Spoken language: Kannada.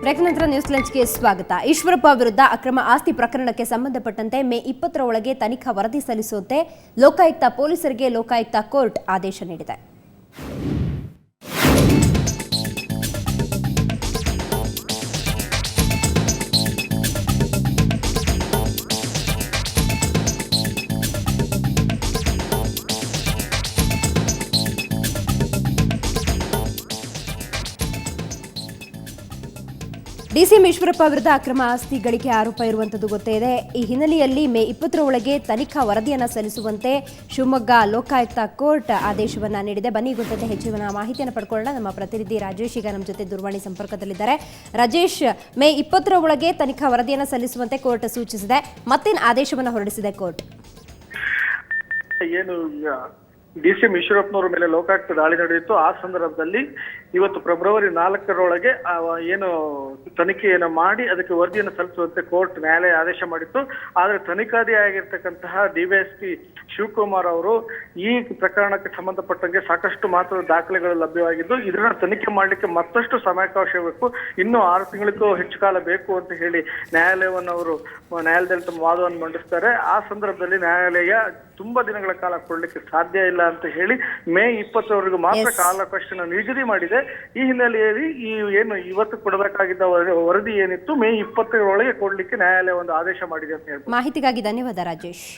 ಬ್ರೇಕ್ ನಂತರ ನ್ಯೂಸ್ ಲಂಚ್ಗೆ ಸ್ವಾಗತ. ಈಶ್ವರಪ್ಪ ವಿರುದ್ಧ ಅಕ್ರಮ ಆಸ್ತಿ ಪ್ರಕರಣಕ್ಕೆ ಸಂಬಂಧಪಟ್ಟಂತೆ ಮೇ 20ರ ಒಳಗೆ ತನಿಖಾ ವರದಿ ಸಲ್ಲಿಸುವಂತೆ ಲೋಕಾಯುಕ್ತ ಪೊಲೀಸರಿಗೆ ಲೋಕಾಯುಕ್ತ ಕೋರ್ಟ್ ಆದೇಶ ನೀಡಿದೆ. ಡಿಸಿಎಂ ಈಶ್ವರಪ್ಪ ವಿರುದ್ಧ ಅಕ್ರಮ ಆಸ್ತಿ ಗಳಿಕೆ ಆರೋಪ ಇರುವಂತದ್ದು ಗೊತ್ತೇ ಇದೆ. ಈ ಹಿನ್ನೆಲೆಯಲ್ಲಿ ಮೇ 20ರ ಒಳಗೆ ತನಿಖಾ ವರದಿಯನ್ನು ಸಲ್ಲಿಸುವಂತೆ ಶಿವಮೊಗ್ಗ ಲೋಕಾಯುಕ್ತ ಕೋರ್ಟ್ ಆದೇಶವನ್ನ ನೀಡಿದೆ. ಬನ್ನಿ ಗೊತ್ತಂತೆ ಹೆಚ್ಚಿನ ಮಾಹಿತಿಯನ್ನು ಪಡ್ಕೊಳ್ಳೋಣ. ನಮ್ಮ ಪ್ರತಿನಿಧಿ ರಾಜೇಶ್ ಈಗ ನಮ್ಮ ಜೊತೆ ದೂರವಾಣಿ ಸಂಪರ್ಕದಲ್ಲಿದ್ದಾರೆ. ರಾಜೇಶ್, ಮೇ 20ರ ಒಳಗೆ ತನಿಖಾ ವರದಿಯನ್ನು ಸಲ್ಲಿಸುವಂತೆ ಕೋರ್ಟ್ ಸೂಚಿಸಿದೆ. ಮತ್ತೇನು ಆದೇಶವನ್ನು ಹೊರಡಿಸಿದೆ ಕೋರ್ಟ್? ಏನು ಡಿಸಿಎಂ ಈಶ್ವರಪ್ಪನವರ ಮೇಲೆ ಲೋಕಾಯುಕ್ತ ದಾಳಿ ನಡೆಯಿತು. ಆ ಸಂದರ್ಭದಲ್ಲಿ ಇವತ್ತು ಫೆಬ್ರವರಿ 4ರೊಳಗೆ ಏನು ತನಿಖೆಯನ್ನು ಮಾಡಿ ಅದಕ್ಕೆ ವರದಿಯನ್ನು ಸಲ್ಲಿಸುವಂತೆ ಕೋರ್ಟ್ ನ್ಯಾಯಾಲಯ ಆದೇಶ ಮಾಡಿತ್ತು. ಆದರೆ ತನಿಖಾಧಿಯಾಗಿರ್ತಕ್ಕಂತಹ ಡಿವೈಎಸ್ಪಿ ಶಿವಕುಮಾರ್ ಅವರು ಈ ಪ್ರಕರಣಕ್ಕೆ ಸಂಬಂಧಪಟ್ಟಂಗೆ ಸಾಕಷ್ಟು ಮಾತ್ರದ ದಾಖಲೆಗಳು ಲಭ್ಯವಾಗಿದ್ದು ಇದನ್ನ ತನಿಖೆ ಮಾಡಲಿಕ್ಕೆ ಮತ್ತಷ್ಟು ಸಮಯಾವಕಾಶ ಬೇಕು, ಇನ್ನೂ 6 ತಿಂಗಳಿಗೂ ಹೆಚ್ಚು ಕಾಲ ಬೇಕು ಅಂತ ಹೇಳಿ ನ್ಯಾಯಾಲಯವನ್ನು ಅವರು ನ್ಯಾಯಾಲಯದಲ್ಲಿ ತಮ್ಮ ವಾದವನ್ನು ಮಂಡಿಸ್ತಾರೆ. ಆ ಸಂದರ್ಭದಲ್ಲಿ ನ್ಯಾಯಾಲಯ ತುಂಬಾ ದಿನಗಳ ಕಾಲ ಕೊಡ್ಲಿಕ್ಕೆ ಸಾಧ್ಯ ಇಲ್ಲ ಅಂತ ಹೇಳಿ ಮೇ 20ರವರೆಗೂ ಮಾತ್ರ ಕಾಲಾವಕಾಶನ ನಿಗದಿ ಮಾಡಿದೆ. ಈ ಹಿನ್ನೆಲೆಯಲ್ಲಿ ಈ ಏನು ಇವತ್ತು ಕೊಡಬೇಕಾಗಿದ್ದ ವರದಿ ಏನಿತ್ತು ಮೇ 20ರೊಳಗೆ ಕೊಡ್ಲಿಕ್ಕೆ ನ್ಯಾಯಾಲಯ ಒಂದು ಆದೇಶ ಮಾಡಿದೆ ಅಂತ ಹೇಳ್ಬೋದು. ಮಾಹಿತಿಗಾಗಿ ಧನ್ಯವಾದ ರಾಜೇಶ್.